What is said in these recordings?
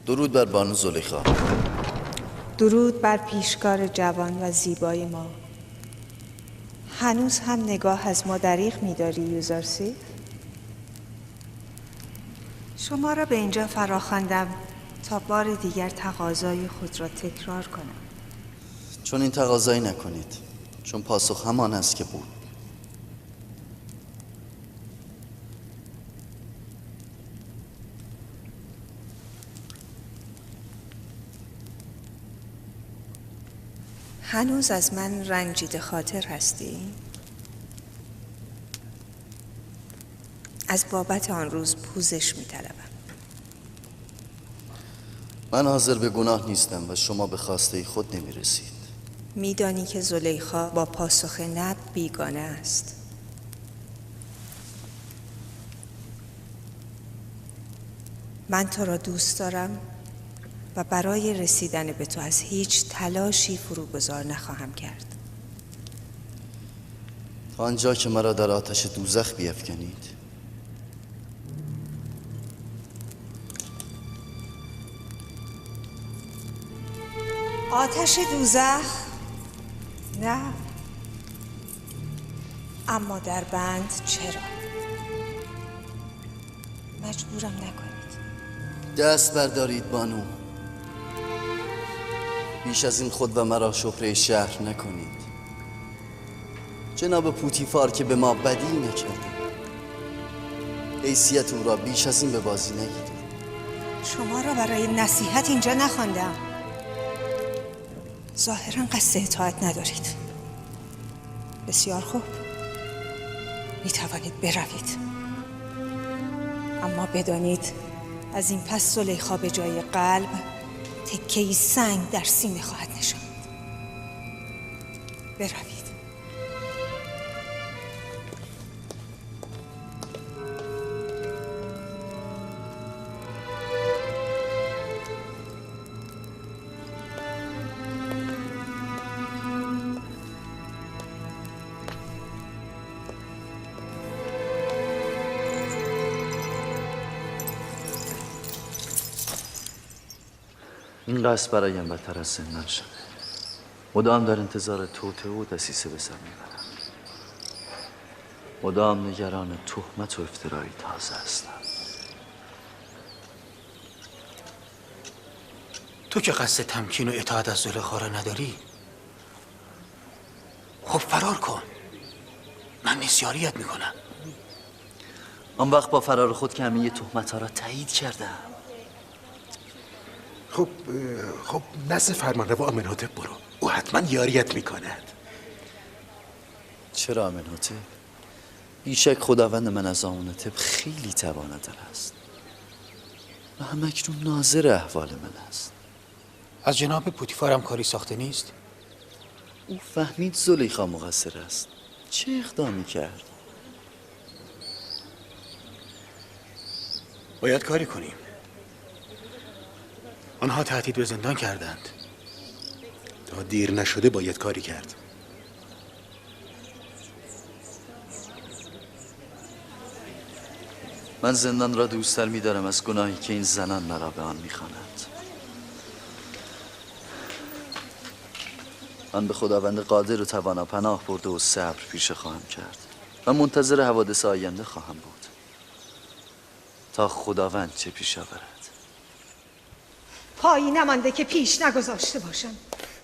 درود بر بانو زلیخا. درود بر پیشکار جوان و زیبای ما. هنوز هم نگاه از ما دریغ می‌داری یوزارسیف؟ شما را به اینجا فراخواندم تا بار دیگر تقاضای خود را تکرار کنم. چون این تقاضایی نکنید، چون پاسخ همان است که بود. هنوز از من رنجیده خاطر هستی؟ از بابت آن روز پوزش می‌طلبم. من حاضر به گناه نیستم و شما به خواسته خود نمی‌رسید. می‌دانی که زلیخا با پاسخ نه بیگانه است. من تو را دوست دارم و برای رسیدن به تو از هیچ تلاشی فروگذار نخواهم کرد. تا آنجا که مرا در آتش دوزخ بیفکنید. آتش دوزخ؟ نه. اما در بند چرا؟ مجبورم نکنید. دست بردارید بانو. بیش از این خود و مرا شهره شهر نکنید. جناب پوتیفار که به ما بدی نکرده، حیثیت او را بیش از این به بازی نگیرید. شما را برای نصیحت اینجا نخواندم. ظاهراً قصد اطاعت ندارید. بسیار خوب، می توانید بروید، اما بدانید از این پس زلیخا به جای قلب تکه‌ای سنگ در سینه خواهد نشاند. بروید. این قصد برایم بدتر از زندان شده. مدام در انتظار توطئه و دسیسه به سر میبرم. مدام نگران تهمت و افترایی تازه هستم. تو که قصد تمکین و اطاعت از زلیخا را نداری؟ خب فرار کن، من نسیاریت میکنم. آن وقت با فرار خود که همه تهمت‌ها را تایید کردم. خب نزد فرمانروا آمنهوتپ برو، او حتما یاریت میکند. چرا آمنهوتپ؟ بیشک خداوند من از آمنهوتپ خیلی تواناتر است و همکنون ناظر احوال من است. از جناب پوتیفار هم کاری ساخته نیست؟ او فهمید زلیخا مقصر است. چه اقدامی کرد؟ باید کاری کنیم. آنها تهدید به زندان کردند. تا دیر نشده باید کاری کرد. من زندان را دوست‌تر می‌دارم از گناهی که این زنان مرا به آن می‌خوانند. من به خداوند قادر و توانا پناه برده و صبر پیشه خواهم کرد و منتظر حوادث آینده خواهم بود تا خداوند چه پیش آورد. پایی نمانده که پیش نگذاشته باشم،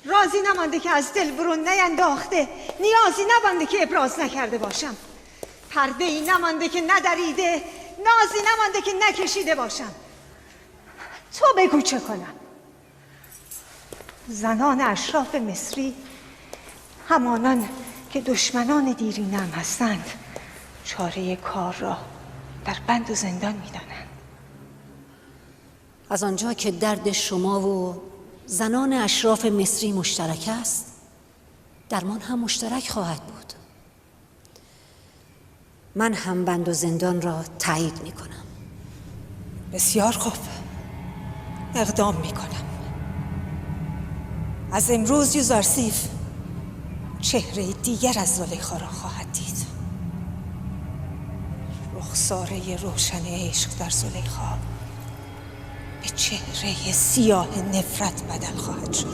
رازی نمانده که از دل برون نینداخته، نیازی نمانده که ابراز نکرده باشم، پرده ای نمانده که ندریده، نازی نمانده که نکشیده باشم. تو بگو چه کنم؟ زنان اشراف مصری، همانان که دشمنان دیرینم هستند، چاره کار را در بند و زندان می‌دانند. از آنجا که درد شما و زنان اشراف مصری مشترک است، درمان هم مشترک خواهد بود. من هم بند و زندان را تایید می کنم. بسیار خوب، اقدام می کنم. از امروز یوزارسیف چهره دیگر از زلیخا را خواهد دید. رخساره روشن عشق در زلیخا به چهره سیاه نفرت بدل خواهد شد.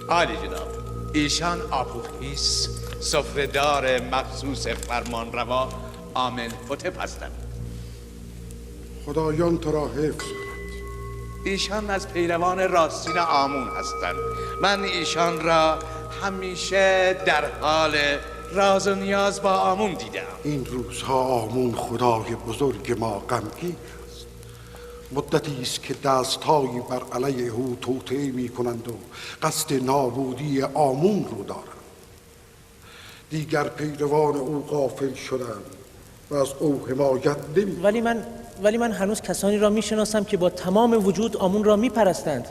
عالی جناب، ایشان آبروخیس سفره‌دار مخصوص فرمانروا آمنحتپ هستند. خدایان تو را حفظ کند. ایشان از پیروان راستین آمون هستند. من ایشان را همیشه در حال راز و نیاز با آمون دیدم. این روزها آمون خدای بزرگ ما غمگین است. مدتی است که دستهایی بر علیه او توطئه می کنند و قصد نابودی آمون رو دارند. دیگر پیروان او غافل شدند و از او حمایت نمی. ولی من هنوز کسانی را میشناسم که با تمام وجود آمون را میپرستند.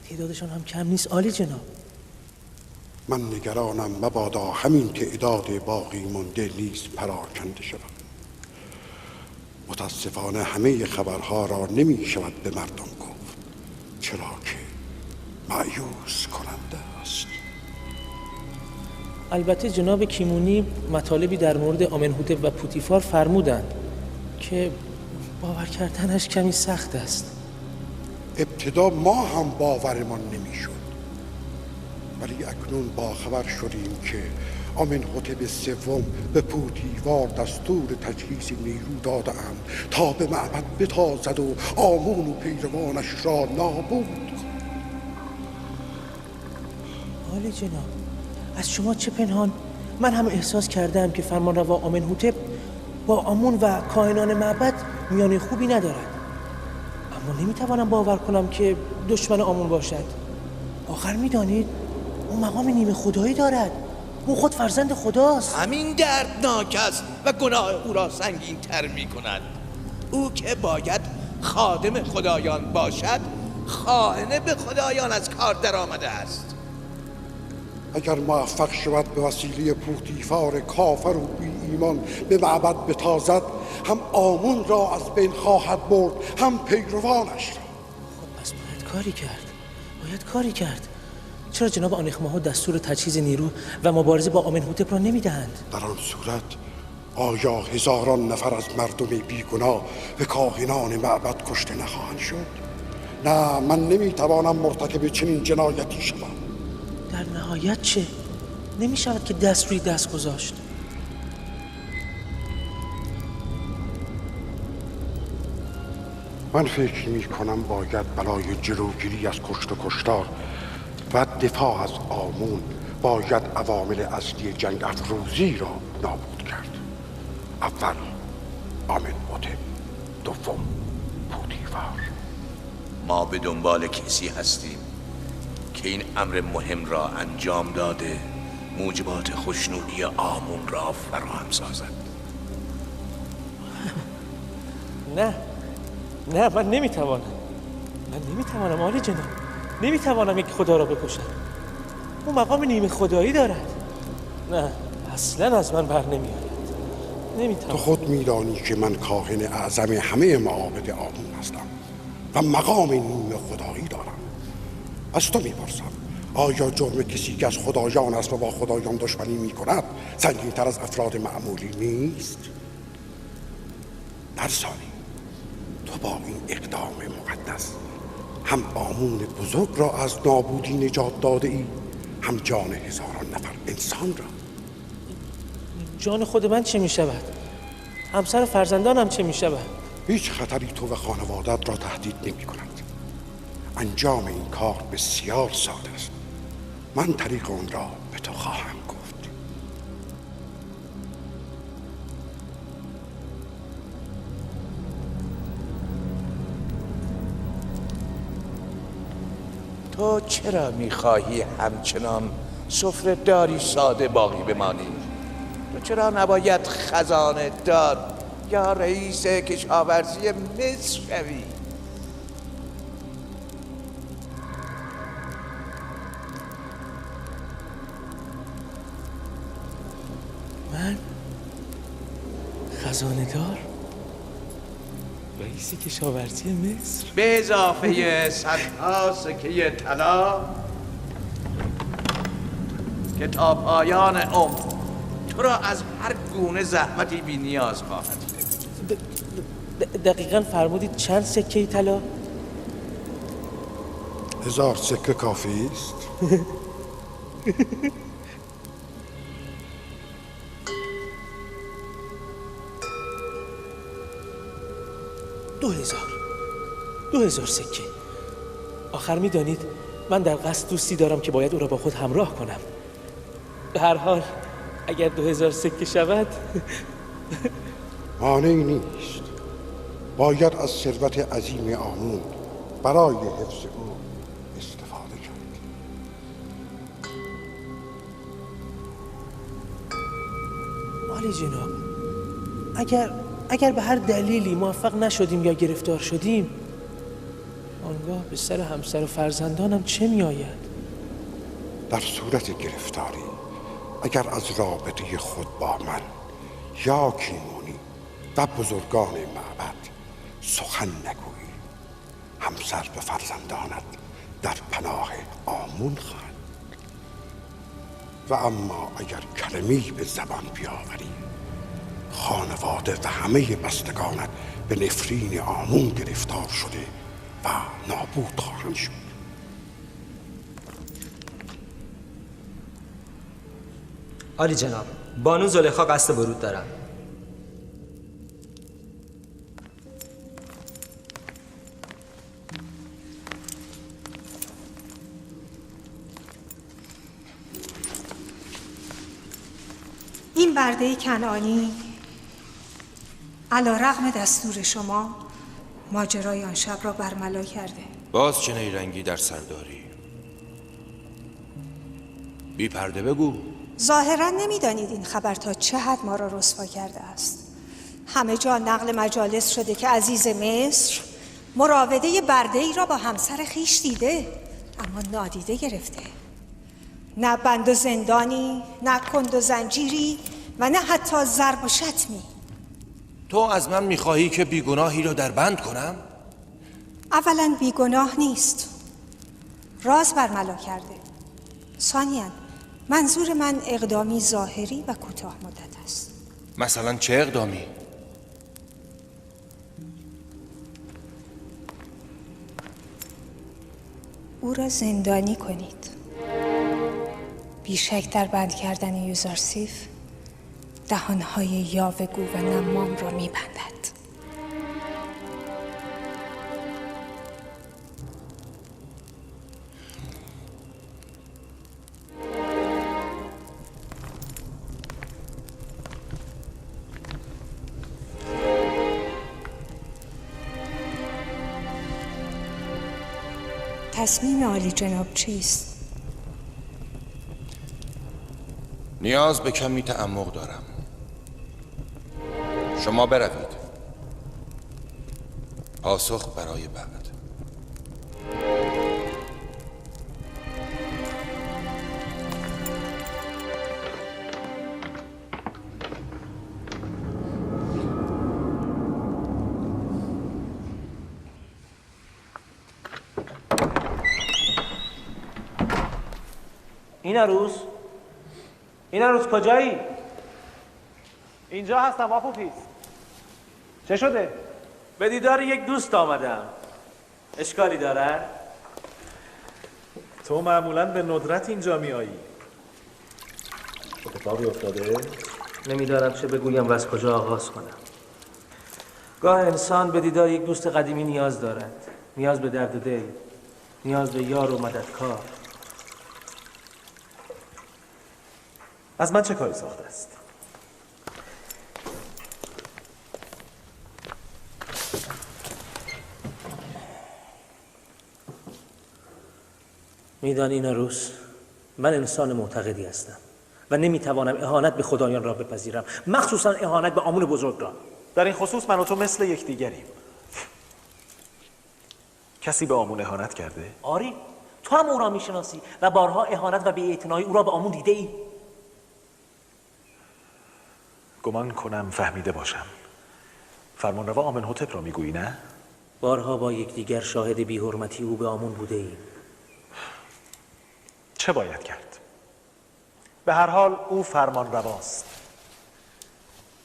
تعدادشان هم کم نیست عالی جناب. من نگرانم مبادا همین تعداد باقی مانده نیز پراکنده شود. متاسفانه همه خبرها را نمی شود به مردم گفت، چرا که مایوس کننده است. البته جناب کیمونی مطالبی در مورد آمنحتپ و پوتیفار فرمودند که باور کردنش کمی سخت است. ابتدا ما هم باورمان نمیشد، ولی اکنون باخبر شدیم که آمنحتپ سوم به پوتیفار دستور تجهیز نیرو داده‌اند تا به معبد بتازد و آمون و پیروانش را نابود کند. عالی جناب، از شما چه پنهان؟ من هم احساس کردم که فرمانروا آمنحتپ با آمون و کاهنان معبد میانه خوبی ندارد، اما نمیتوانم باور کنم که دشمن آمون باشد. آخر میدانید او مقام نیمه خدایی دارد. او خود فرزند خداست. همین دردناک است و گناه او را سنگین تر می کند. او که باید خادم خدایان باشد، خائن به خدایان از کار در آمده است. اگر موفق شود به وسیله پوتیفار کافر و بی ایمان به معبد بتازد، هم آمون را از بین خواهد برد، هم پیروانش را. خب پس باید کاری کرد. چرا جناب آنخماها دستور تجهیز نیرو و مبارزه با آمنحتپ را نمیدهند؟ در آن صورت آیا هزاران نفر از مردم بیگناه و کاهنان معبد کشته نخواهند شد؟ نه، من نمیتوانم مرتکب چنین جنایتی شوم. در نهایت چه؟ نمی شود که دست روی دست گذاشت. من فکر می کنم باید برای جلوگیری از کشت و کشتار و دفاع از آمون باید عوامل اصلی جنگ افروزی را نابود کرد. اول آمنحتپ، دوم پوتیفار. ما به دنبال کسی هستیم که این امر مهم را انجام داده موجبات خوشنودی آمون را فراهم سازد. نه من نمیتوانم عالی جناب. نمیتوانم یک خدا را بکشم. او مقام نیمه خدایی دارد. نه، اصلا از من بر نمیآید. نمیتوانم. تو خود میدانی که من کاهن اعظم همه معابد آمون هستم و مقام نیمه خدایی دارم. از تو میپرسم، آیا جرم کسی که از خدایان است و با خدایان دشمنی میکند سنگین تر از افراد معمولی نیست؟ در ثانی، تو با این اقدام مقدس هم آمون بزرگ را از نابودی نجات داده ای، هم جان هزاران نفر انسان را. جان خود من چه می شود؟ همسر فرزندانم چه می شود؟ هیچ خطری تو و خانوادت را تهدید نمی کند. انجام این کار بسیار ساده است. من طریق اون را به تو خواهم گفت. تو چرا میخواهی همچنان سفره‌داری ساده باقی بمانی؟ تو چرا نباید خزانه دار یا رئیس کشاورزی مصر شوی؟ من خزانه‌دار رئیس کشاورزی مصر به اضافه صدها سکه طلا که تا پایان عمر تو را از هر گونه زحمتی بی نیاز خواهد کرد. دقیقاً فرمودید چند سکه طلا؟ 1000 سکه کافی است. 2000 سکه. آخر میدانید من در قصد دوستی دارم که باید او را با خود همراه کنم. به هر حال اگر 2000 سکه شود مانعی نیست. باید از ثروت عظیم آمون برای حفظ او استفاده کرد. عالی جناب، اگر به هر دلیلی موفق نشدیم یا گرفتار شدیم، آنگاه به سر همسر و فرزندانم چه می آید؟ در صورت گرفتاری اگر از رابطه خود با من یا کیمونی و بزرگان معبد سخن نگویی، همسر و فرزندانت در پناه آمون خواهند. و اما اگر کلمی به زبان بیاوری، خانواده و همه بستگانت به نفرین آمون گرفتار شده و نابود خواهند شد. عالی جناب، بانو زلیخا قصد ورود دارم. این برده کنعانی علیرغم دستور شما ماجرای آن شب را برملا کرده. باز چه نیرنگی در سرداری؟ بی پرده بگو. ظاهرا نمیدانید این خبر تا چه حد ما را رسوا کرده است. همه جا نقل مجالس شده که عزیز مصر مراوده برده ای را با همسر خیش دیده، اما نادیده گرفته. نه بند و زندانی، نه کند و زنجیری و نه حتی ضرب و شتمی. تو از من میخواهی که بیگناهی را در بند کنم؟ اولا بیگناه نیست، راز برملا کرده. ثانیاً منظور من اقدامی ظاهری و کوتاه مدت است. مثلا چه اقدامی؟ او را زندانی کنید. بیشک در بند کردن یوزارسیف دهانهای یاوه‌گو و نمام را میبندد. تصمیم عالی جناب چیست؟ نیاز به کمی تعمق دارم. شما بروید. پاسخ برای بعد. این عروس کجایی؟ اینجا هستم آپوفیس. چه شده؟ به دیدار یک دوست آمدم. اشکالی داره؟ تو معمولاً به ندرت اینجا میایی. اتفاقی افتاده؟ نمیدانم چه بگویم و از کجا آغاز کنم. گاه انسان به دیدار یک دوست قدیمی نیاز دارد. نیاز به درد دل، نیاز به یار و مددکار. از من چه کاری ساخته است؟ میدانی این عروس، من انسان معتقدی هستم و نمیتوانم اهانت به خدایان را بپذیرم، مخصوصا اهانت به آمون بزرگ را. در این خصوص من و تو مثل یکدیگریم. کسی به آمون اهانت کرده؟ آری، تو هم او را میشناسی و بارها اهانت و بی‌اعتنایی او را به آمون دیده ای. گمان کنم فهمیده باشم. فرمانروا آمنحتپ را میگویی نه؟ بارها با یکدیگر شاهد بی‌حرمتی او به آمون بوده ایم. چه باید کرد؟ به هر حال او فرمانرواست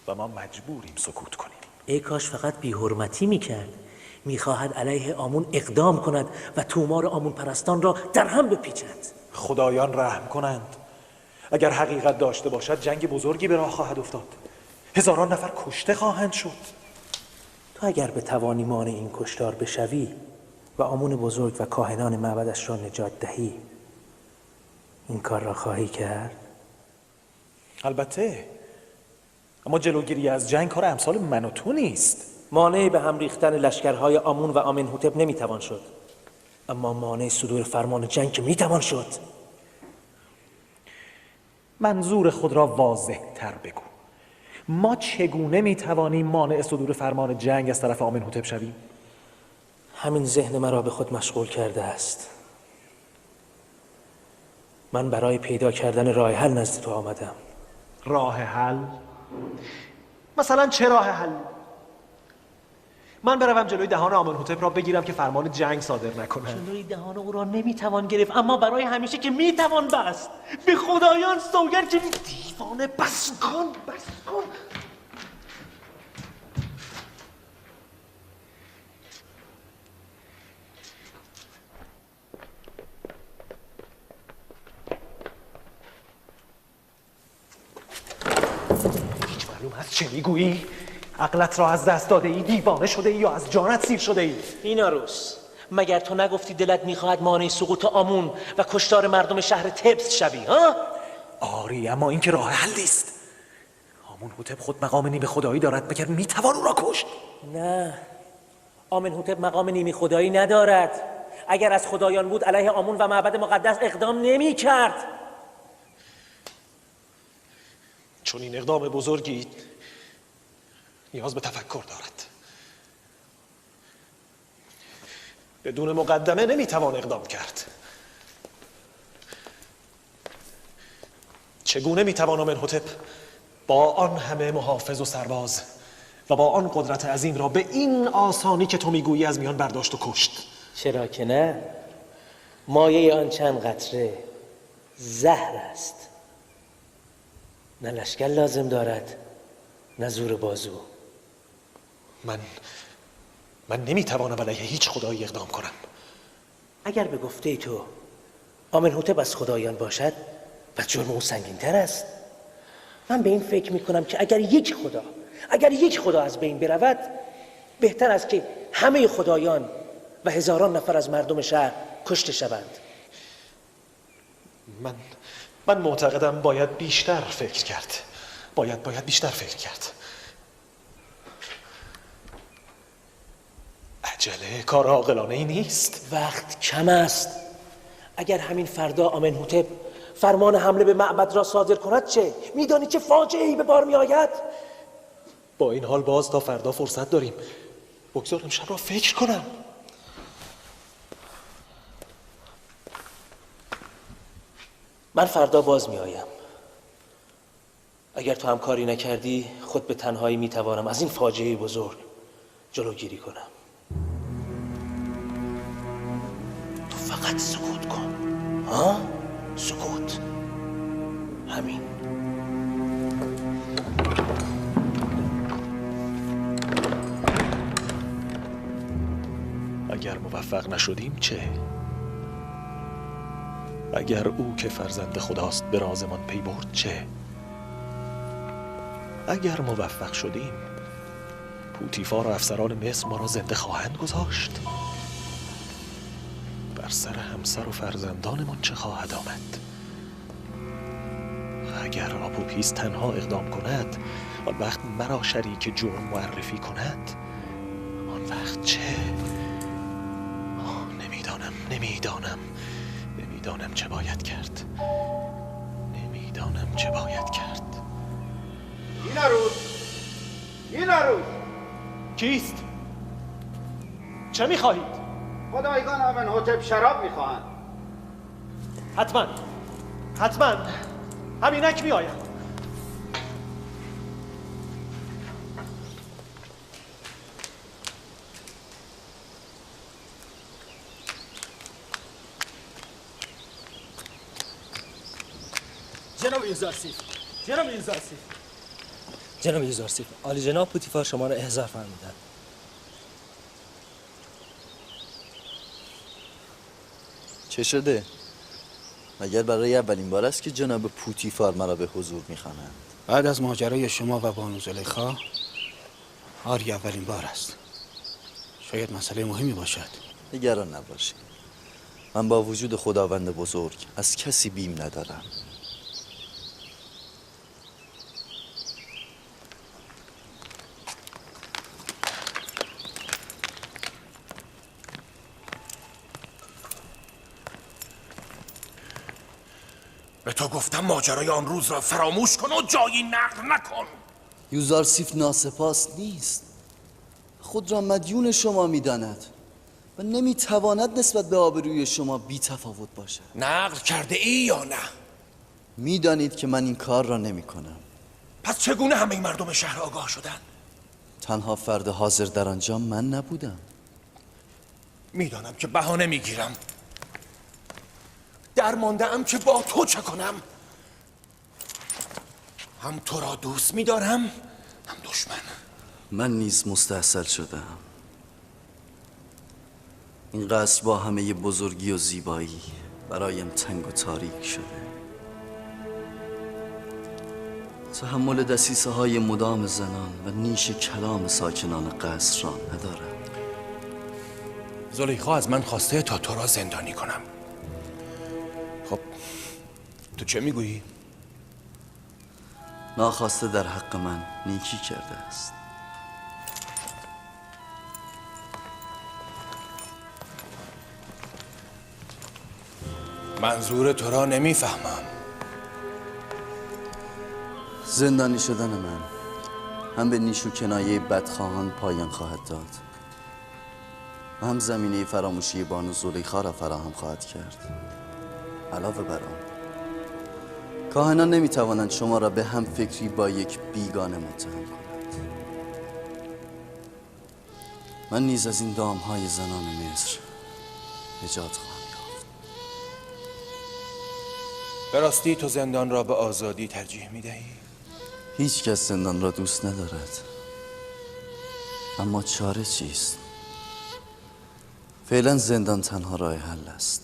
و ما مجبوریم سکوت کنیم. ای کاش فقط بی‌حرمتی میکرد. میخواهد علیه آمون اقدام کند و تومار آمون پرستان را در هم بپیچد. خدایان رحم کنند. اگر حقیقت داشته باشد جنگ بزرگی به راه خواهد افتاد. هزاران نفر کشته خواهند شد. تو اگر به توانی مانع این کشتار بشوی و آمون بزرگ و کاهنان معبدش را نجات دهی، این کار را خواهی کرد؟ البته، اما جلوگیری از جنگ کار امثال من و تو نیست. مانع به هم ریختن لشکرهای آمون و آمنحتپ نمیتوان شد، اما مانع صدور فرمان جنگ که میتوان شد. منظور خود را واضح تر بگو. ما چگونه میتوانیم مانع صدور فرمان جنگ از طرف آمنحتپ شویم؟ همین ذهن مرا به خود مشغول کرده است. من برای پیدا کردن راه حل نزد تو آمدم. راه حل؟ مثلا چه راه حل؟ من بروم جلوی دهان آمنحتپ را بگیرم که فرمان جنگ صادر نکند. جلوی دهان او را نمیتوان گرفت، اما برای همیشه که میتوان بست. به خدایان سوگند که دیوانه، بس کن. هیچ معلوم هست چه میگویی؟ عقلت را از دست داده ای؟ دیوانه شده ای یا از جانت سیر شده ای؟ ایناروس، مگر تو نگفتی دلت میخواهد مانع سقوط آمون و کشتار مردم شهر تبس شوی، ها؟ آری، اما این که راه حلی است. آمنحتپ خود مقام نیمه خدایی دارد، مگر میتوان او را کشت؟ نه، آمنحتپ مقام نیمه خدایی ندارد. اگر از خدایان بود علیه آمون و معبد مقدس اقدام نمی کرد. چون این اقدام بزرگی نیاز به تفکر دارد. بدون مقدمه نمیتوان اقدام کرد. چگونه میتوان آمنحتپ با آن همه محافظ و سرباز و با آن قدرت عظیم را به این آسانی که تو میگویی از میان برداشت و کشت؟ چرا که نه؟ مایه آن چند قطره زهر است. نه لشکر لازم دارد، نه زور بازو. من نمیتوانم علیه هیچ خدایی اقدام کنم. اگر به گفته تو آمنحتپ از خدایان باشد، پس جرم او سنگین‌تر است. من به این فکر میکنم که اگر یک خدا از بین برود، بهتر است که همه خدایان و هزاران نفر از مردم شهر کشته شوند. من معتقدم باید بیشتر فکر کرد. باید بیشتر فکر کرد. عجله کار عاقلانه ای نیست. وقت کم است. اگر همین فردا آمنحتپ فرمان حمله به معبد را صادر کند چه؟ میدانی چه فاجعه‌ای به بار میآید؟ با این حال باز تا فردا فرصت داریم. بگذار امشب را فکر کنم. من فردا باز میآیم. اگر تو هم کاری نکردی، خود به تنهایی میتوانم از این فاجعه بزرگ جلوگیری کنم. تو فقط سکوت کن. ها؟ سکوت. همین. اگر موفق نشدیم چه؟ اگر او که فرزند خداست به رازمان پی برد چه؟ اگر موفق شدیم پوتیفار و افسران مصر ما را زنده خواهند گذاشت. بر سر همسر و فرزندانمان چه خواهد آمد؟ اگر آپوپیس تنها اقدام کند، آن وقت مرا شریک جرم معرفی کند، آن وقت چه؟ نمیدانم چه باید کرد. نمیدانم چه باید کرد. این عروس کیست؟ چه میخواهید؟ خدایگان آمنحتپ شراب میخواهند. حتما همینک میآید. جناب یوزارسیف، جناب یوزارسیف، جناب یوزارسیف، عالی جناب پوتیفار شما را احضار فرمودند. چه شده؟ مگر برای اولین بار است که جناب پوتیفار مرا به حضور می‌خوانند؟ بعد از ماجرای شما و بانو زلیخا آری اولین بار است. شاید مسئله مهمی باشد. نگران نباشید. من با وجود خداوند بزرگ از کسی بیم ندارم. به تو گفتم ماجرای آن روز را فراموش کن و جایی نقل نکن. یوزارسیف ناسپاس نیست. خود را مدیون شما می‌داند و نمی‌تواند نسبت به آبروی شما بی تفاوت باشد. نقل کرده ای یا نه؟ می‌دانید که من این کار را نمی‌کنم. پس چگونه همه مردم شهر آگاه شدند؟ تنها فرد حاضر در آنجا من نبودم. میدانم که بهانه میگیرم. درمانده‌ام که با تو چه کنم؟ هم تو را دوست می‌دارم هم دشمن. من نیز مستحصل شدم. این قصر با همه بزرگی و زیبایی برایم تنگ و تاریک شده. تحمل دسیسه های مدام زنان و نیش کلام ساکنان قصر را ندارم. زلیخا از من خواسته تا تو را زندانی کنم. خب تو چه میگویی؟ ناخواسته در حق من نیکی کرده است. منظور تو را نمیفهمم. زندانی شدن من هم به نیش و کنایه بدخواهان پایان خواهد داد و هم زمینه فراموشی بانو زلیخا را فراهم خواهد کرد. علاوه بر آن کاهنان نمیتوانند شما را به هم فکری با یک بیگانه متهم کنند. من نیز از این دامهای زنان مصر نجات خواهم یافت. به راستی تو زندان را به آزادی ترجیح میدهی؟ هیچ کس زندان را دوست ندارد، اما چاره چیست؟ فعلا زندان تنها راه حل است.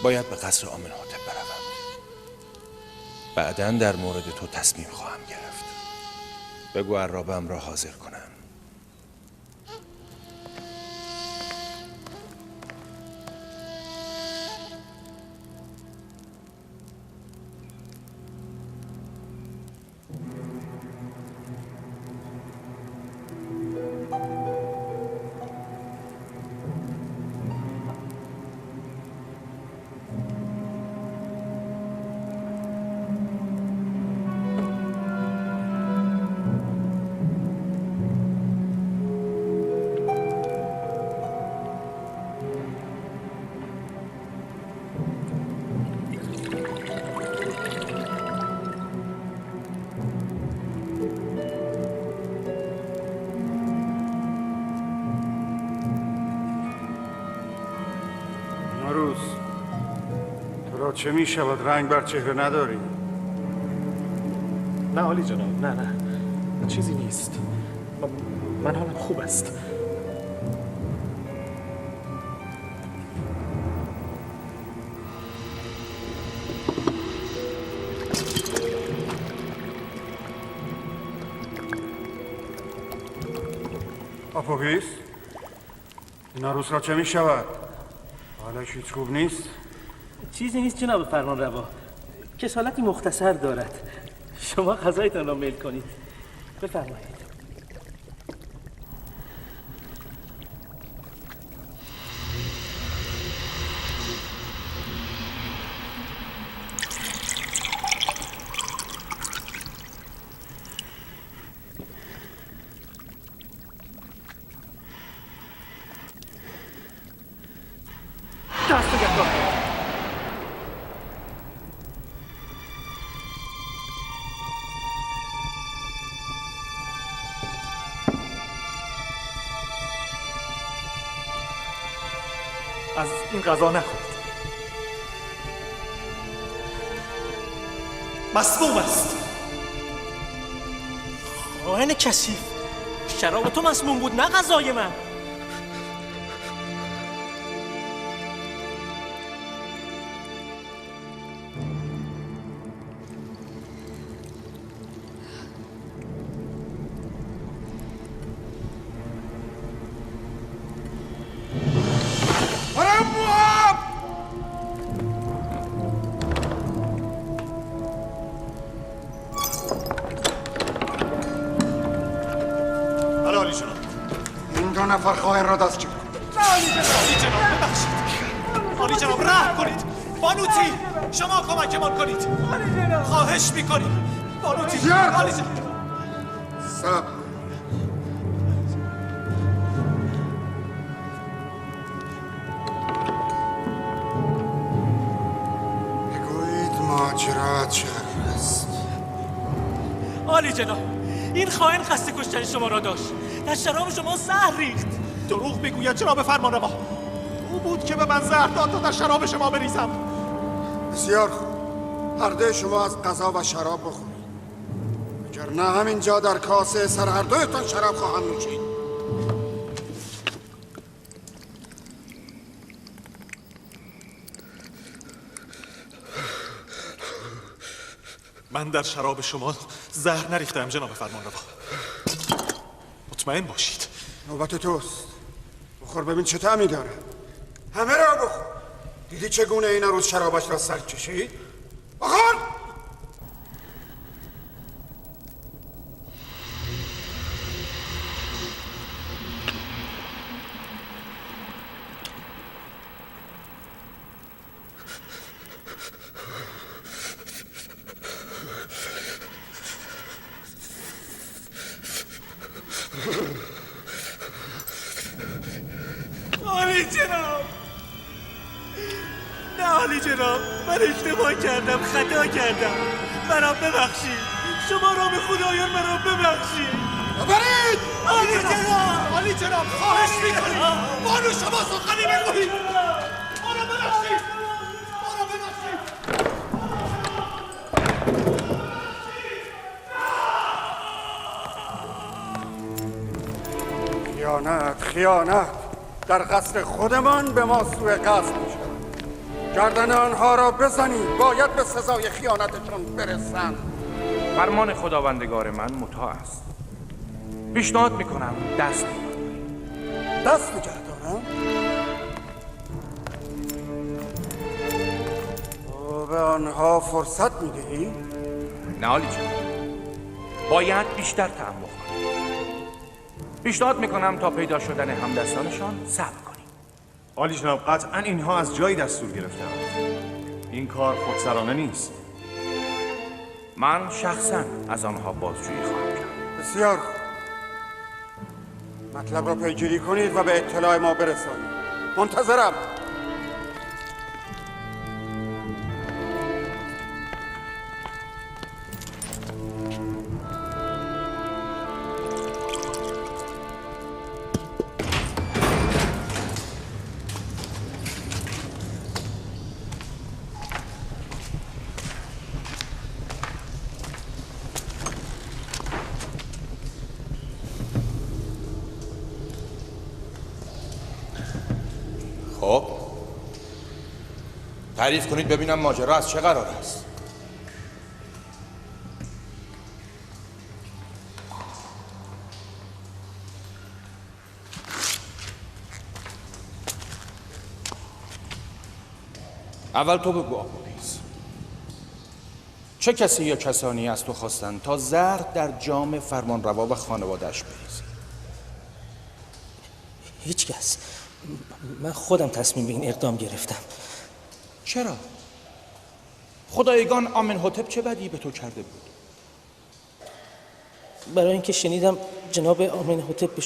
باید به قصر آمنهوتپ بروم. بعداً در مورد تو تصمیم خواهم گرفت. بگو عرابم را حاضر کنم. چه می شود؟ رنگ بر چهره نداری؟ نه عالی جناب، نه چیزی نیست. من حالم خوب است. آپوکیس؟ این عروس را چه می شود؟ حالش هیچ خوب نیست؟ چیزی نیست جناب فرمان روا. کسالتی مختصر دارد. شما غذایتان را میل کنید. بفرمایید. دست نگهدار. از این غذا نخورید. مسموم است. خائن کثیف، شراب تو مسموم بود نه غذای من. نفر خائن را دستگیر کن. عالی جناب ببخشید. عالی جناب رحم کنید. بانوتی شما کمکمان کنید. خواهش میکنید. بانوتی عالی جناب. صبر. بگویید ماجرا چقدر است؟ عالی جناب، این خائن قصد کشتن شما را داشت. در شراب شما زهر ریخت. دروغ میگوید جناب فرمانروا. او بود که به من زهر داد تا در شراب شما بریزم. بسیار خوب. هر دوی شما از غذا و شراب بخورید. اگر نه همینجا در کاسه سر هر دویتان شراب خواهم نوشید. من در شراب شما زهر نریختم جناب فرمانروا. مطمئن باشید. نوبت توست. بخور ببین چه طعمی داره. همه را بخور. دیدی چگونه این روز شرابش را سر کشید؟ بخور! عالی جناب، نه عالی جناب، من اشتباه کردم، خطا کردم، مرا ببخشید. شما را به خدایان مرا ببخشید. برید! عالی جناب، عالی جناب خواهش میکنید. بانو شما سخنی بگویید. ما را ببخشید. ما را ببخشید. خیانت، خیانت در قصر خودمان به ما سوء قصد می‌شود. گردن آنها را بزنید، باید به سزای خیانتشان برسند. فرمان خداوندگار من مطاع است. پیشنهاد میکنم دست بگیرید. دست نگه دارم؟ تو به آنها فرصت میدهی؟ نه عالی جناب، باید بیشتر تأمل کنید. پیشنهاد میکنم تا پیدا شدن همدستانشان صبر کنید. عالی جناب، قطعا اینها از جایی دستور گرفتند. این کار خودسرانه نیست. من شخصا از آنها بازجویی خواهم کرد. بسیار خوب. مطلب را پیگیری کنید و به اطلاع ما برسانید. منتظرم. خب تعریف کنید ببینم ماجرا از چه قرار است. اول تو بگو آبوریز، چه کسی یا کسانی از تو خواستند تا زهر در جام فرمانروا و خانواده‌اش بریزی؟ هیچ کس. من خودم تصمیم به این اقدام گرفتم. چرا؟ خدایگان آمنحتب چه بدی به تو کرده بود؟ برای اینکه شنیدم جناب آمنحتب به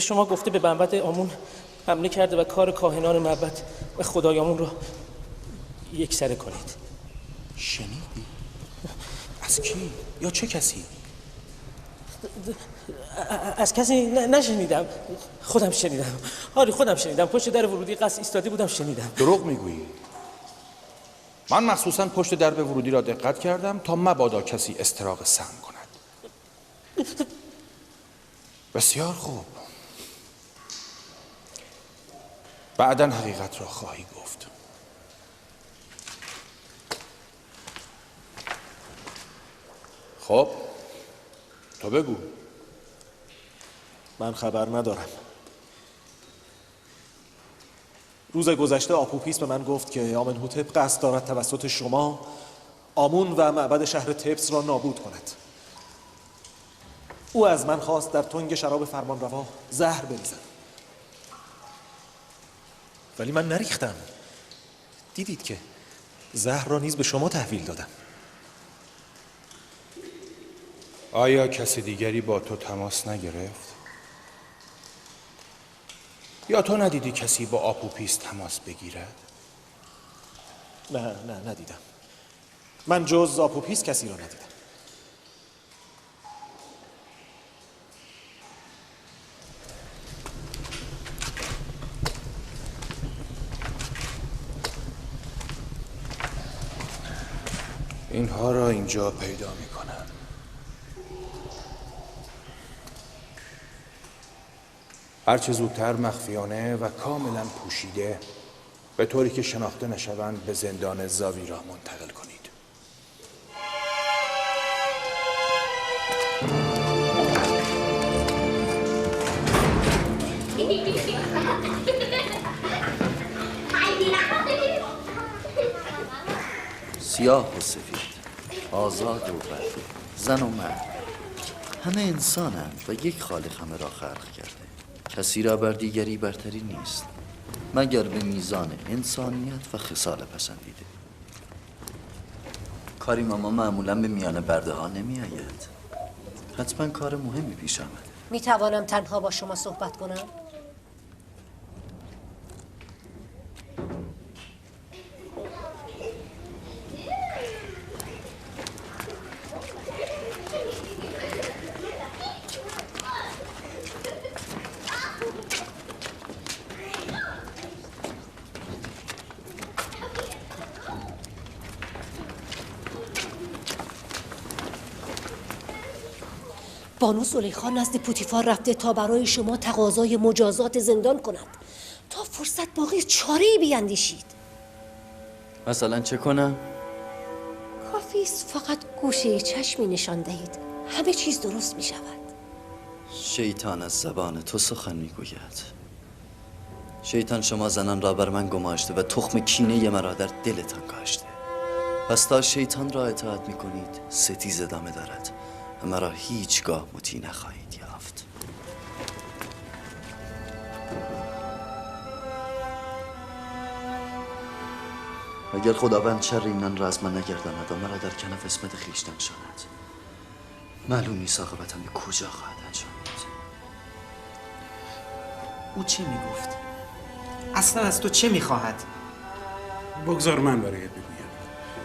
شما گفته به معبد آمون حمله کرده و کار کاهنان معبد و خدایامون رو یکسره کنید. شنیدی؟ از کی؟ یا چه کسی؟ از کسی نشنیدم. خودم شنیدم. آره خودم شنیدم. پشت در ورودی قصر ایستاده بودم شنیدم. دروغ میگویی. من مخصوصا پشت درب ورودی را دقت کردم تا مبادا کسی استراق سم کند. بسیار خوب. بعداً حقیقت را خواهی گفت. خب تو بگو. من خبر ندارم. روز گذشته آپوپیس به من گفت که آمنهوتپ قصد دارد توسط شما آمون و معبد شهر تبس را نابود کند. او از من خواست در تنگ شراب فرمانروا زهر بریزم، ولی من نریختم. دیدید که زهر را نیز به شما تحویل دادم. آیا کسی دیگری با تو تماس نگرفت؟ یا تو ندیدی کسی با آپوپیس تماس بگیرد؟ نه ندیدم. من جز آپوپیس کسی را ندیدم. اینها را اینجا پیدا می کنم. هرچه زودتر مخفیانه و کاملا پوشیده به طوری که شناخته نشوند به زندان زاویرا منتقل کنید. سیاه و سفید، آزاد و بد، زن و مرد، همه انسانند و یک خالق همه را خلق کرده. کسی را بر دیگری برتری نیست مگر به میزان انسانیت و خصال پسندیده. کاری ما معمولا به میان برده ها نمی آید. حتما کار مهمی پیش آمده. می توانم تنها با شما صحبت کنم؟ بانو زلیخا نزد پوتیفار رفته تا برای شما تقاضای مجازات زندان کند. تا فرصت باقی چاره‌ای بیندیشید. مثلا چه کنم؟ کافیست فقط گوشه چشمی نشان دهید. همه چیز درست می شود. شیطان از زبان تو سخن می گوید. شیطان شما زنان را بر من گماشته و تخم کینه مرا در دلتان کاشته. پس تا شیطان را اطاعت می کنید ستیز ادامه دارد و مرا هیچگاه مطیع نخواهید یافت. اگر خداوند شر اینان را از من نگرداند و مرا در کنف اسمت خویشتن شاند، معلوم نیست عاقبتم به کجا خواهد انجامید. او چه میگفت؟ اصلا از تو چه میخواهد؟ بگذار من برایت بگویم.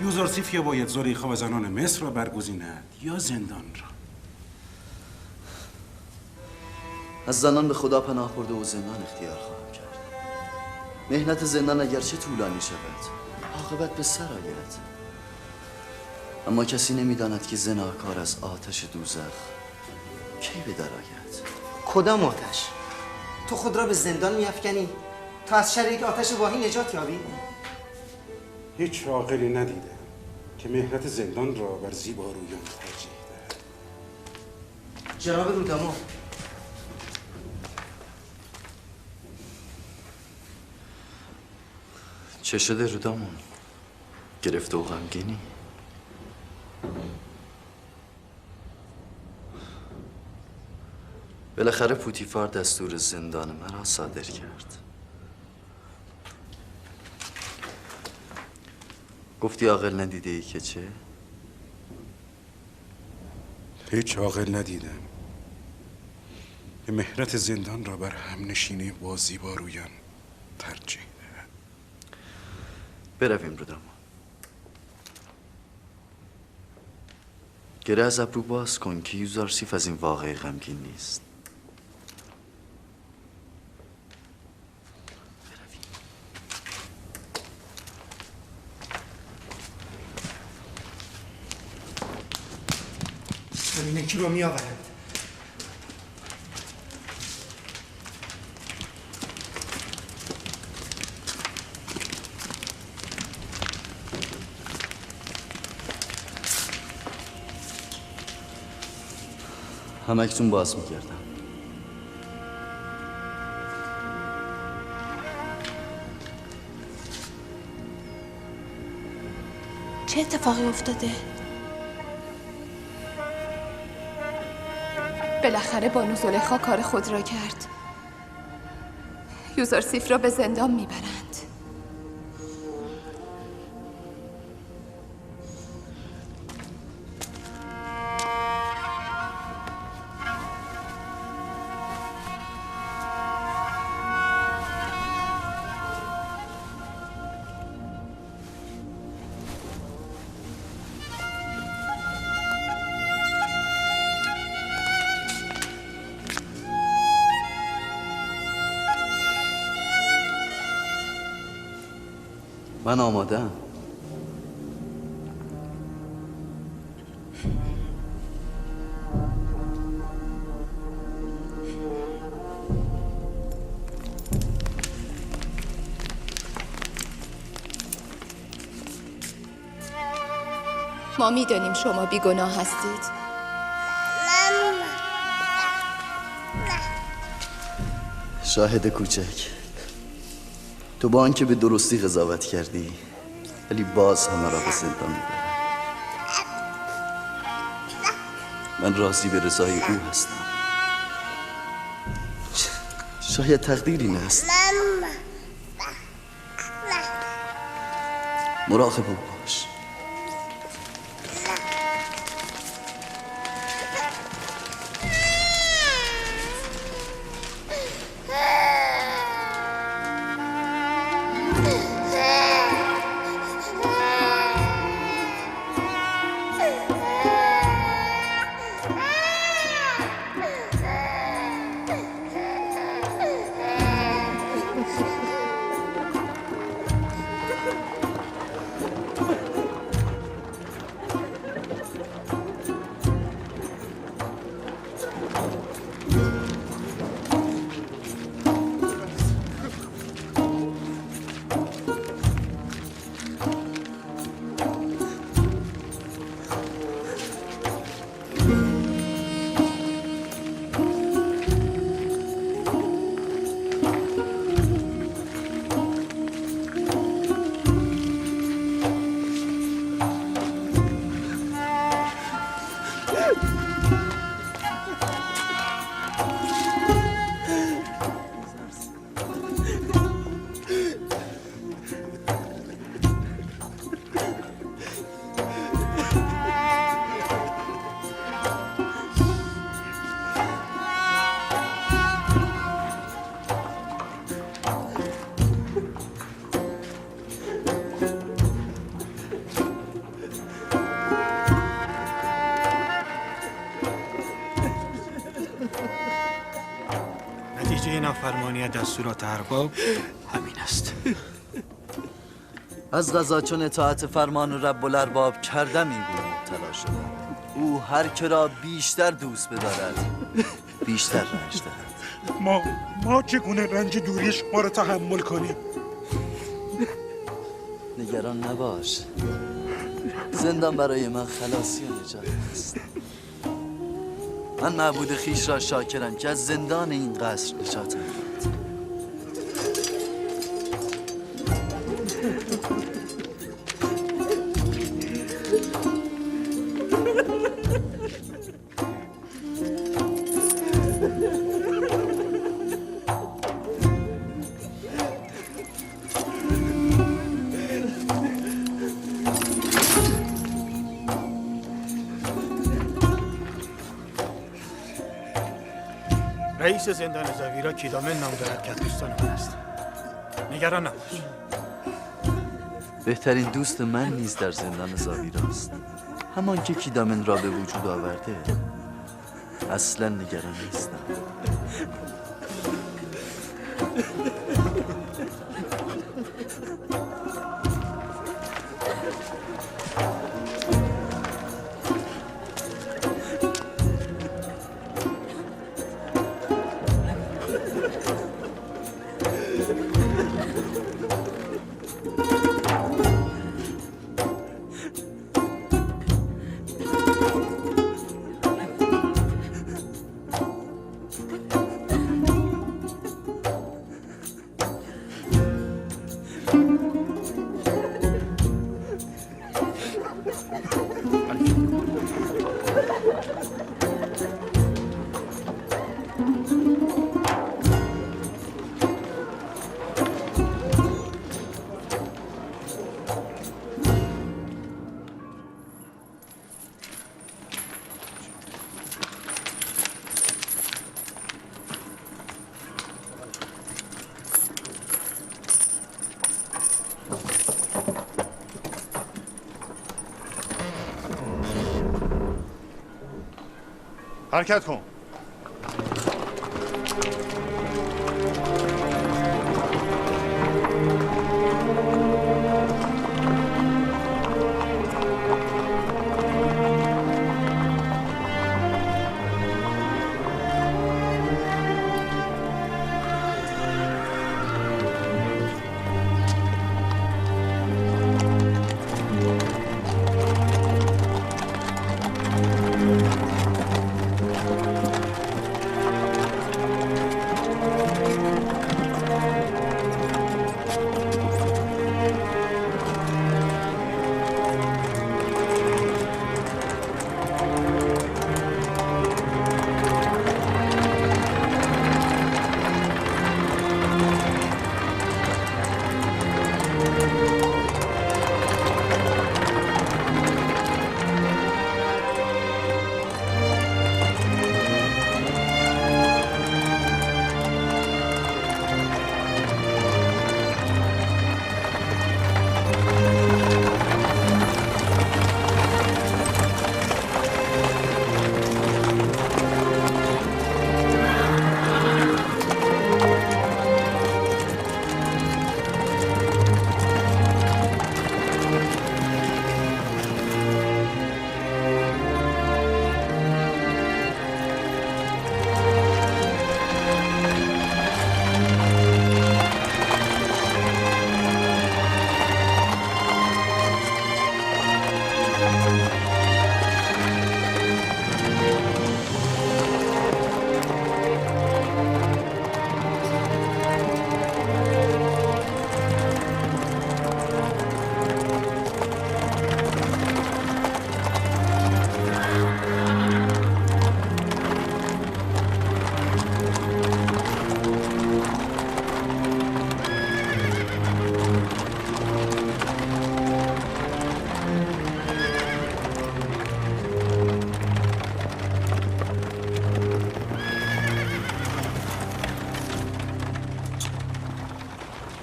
یوزارسیف یا باید زلیخا و زنان مصر را برگزیند یا زندان را. از زنان به خدا پناه برده و زندان اختیار خواهم کرد. مهنت زندان اگرچه طولانی شود عاقبت به سر آید، اما کسی نمیداند که زناکار از آتش دوزخ کی به در آید. کدام آتش؟ تو خود را به زندان میافکنی تا از شر یک آتش واهی نجات یابی؟ هیچ عاقلی ندیده که مهنت زندان را بر زیبارویان ترجیح دهد. جناب رودامو، چه شده رودامون؟ گرفته و غمگینی؟ بالاخره پوتیفار دستور زندان مرا صادر کرد. گفتی عاقل ندیده ای که چه؟ هیچ عاقل ندیدم که مهنت زندان را بر همنشینی با زیبارویان ترجیح دهد. برویم رودامون. گره از ابرو باز کن که یوزارسیف از این واقعه غمگین نیست. ببینه کی رو میآورند. همکتون باز میکردم. چه اتفاقی افتاده؟ بالاخره بانو زلیخا کار خود را کرد. یوزرسیف را به زندان میبرند. من آماده‌ام. ما میدانیم شما بیگناه هستید. شاهد کوچک، تو با آنکه به درستی قضاوت کردی ولی باز همه را به زندان میبری. من راضی به رضای او هستم. شاید تقدیر این است. مراقب او باش. نتیجه نافرمانی دستورات ارباب همین است. از قضا چون اطاعت فرمان رب الارباب کردم این گونه مبتلا شدم. او هر که را بیشتر دوست بدارد بیشتر رنج دهد. ما چگونه رنج دوری شما را تحمل کنیم؟ نگران نباش، زندان برای من خلاصی و نجات است. من معبود خیش را شاکرم که از زندان این قصر نجاتم داد. رئیس زندان زویرا کیدامن نام دارد که از دوستان من است. نگران نباش. بهترین دوست من نیز در زندان زاویراست. همان که کیدامن را به وجود آورده. اصلا نگران نیستم. حرکت کن.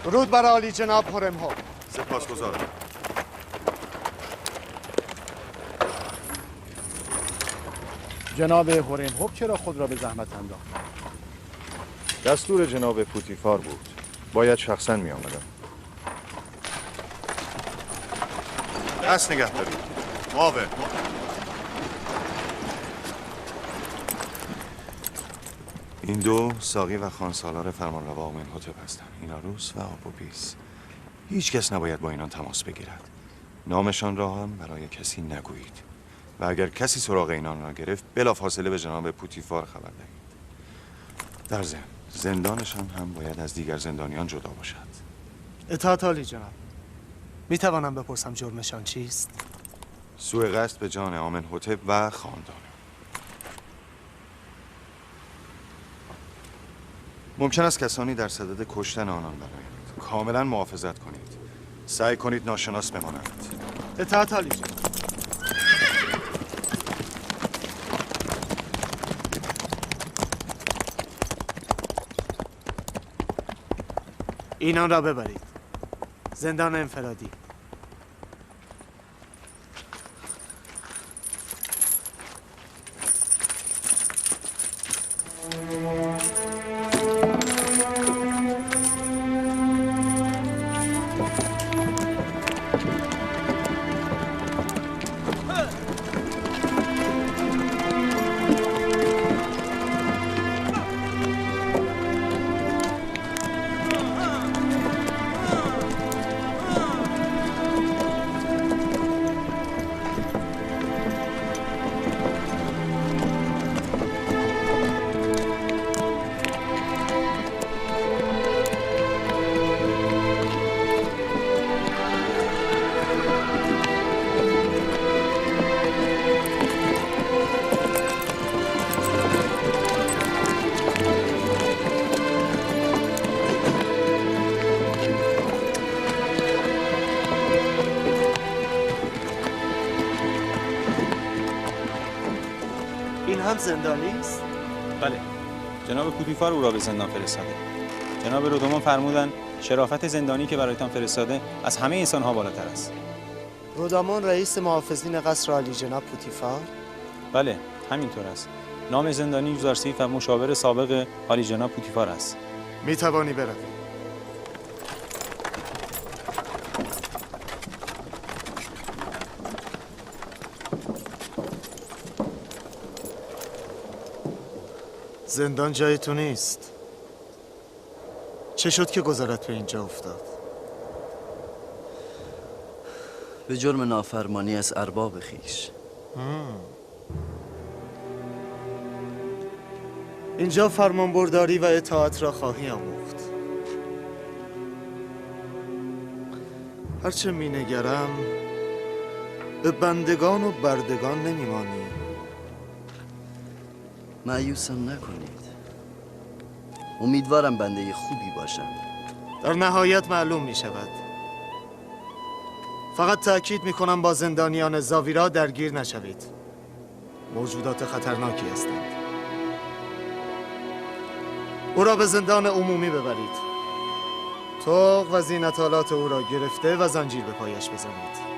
درود بر عالی جناب هرم‌هوب. سپاسگزارم. جناب هرم‌هوب چرا خود را به زحمت انداخت؟ دستور جناب پوتیفار بود. باید شخصا می آمدم. دست نگه دارید. معاون. این دو ساقی و خانسالار فرمانروا آمن‌هوتپ هستند. ایناروس و آپوپیس. هیچ کس نباید با اینان تماس بگیرد. نامشان را هم برای کسی نگویید. و اگر کسی سراغ اینان را گرفت بلافاصله به جناب پوتیفار خبر دهید. در ضمن زندانشان هم باید از دیگر زندانیان جدا باشد. اطاعت عالی جناب. می توانم بپرسم جرمشان چیست؟ سوء قصد به جان آمن‌هوتپ و خاندان. ممکن است کسانی در صدد کشتن آنان برآیند. کاملا محافظت کنید. سعی کنید ناشناس بمانند. اطاعت عالی جناب. اینان را ببرید. زندان انفرادی. این هم زندانی است؟ بله. جناب پوتیفار او را به زندان فرستاده. جناب رودمان فرمودند شرافت زندانی که برایتان فرستاده از همه انسان‌ها بالاتر است. رودمان رئیس محافظین قصر عالی جناب پوتیفار؟ بله، همینطور است. نام زندانی یوزارسیف و مشاور سابق عالی جناب پوتیفار است. می توانی بروی. زندان جای تو نیست. چه شد که گذرت به اینجا افتاد؟ به جرم نافرمانی از ارباب خیش. اینجا فرمانبرداری و اطاعت را خواهی آموخت. هرچه می نگرم به بندگان و بردگان نمیمانی. مایوسم نکنید. امیدوارم بنده خوبی باشم. در نهایت معلوم می شود. فقط تأکید می کنم با زندانیان زاویرا درگیر نشوید. موجودات خطرناکی هستند. او را به زندان عمومی ببرید. طوق و زینتالات او را گرفته و زنجیر به پایش بزنید.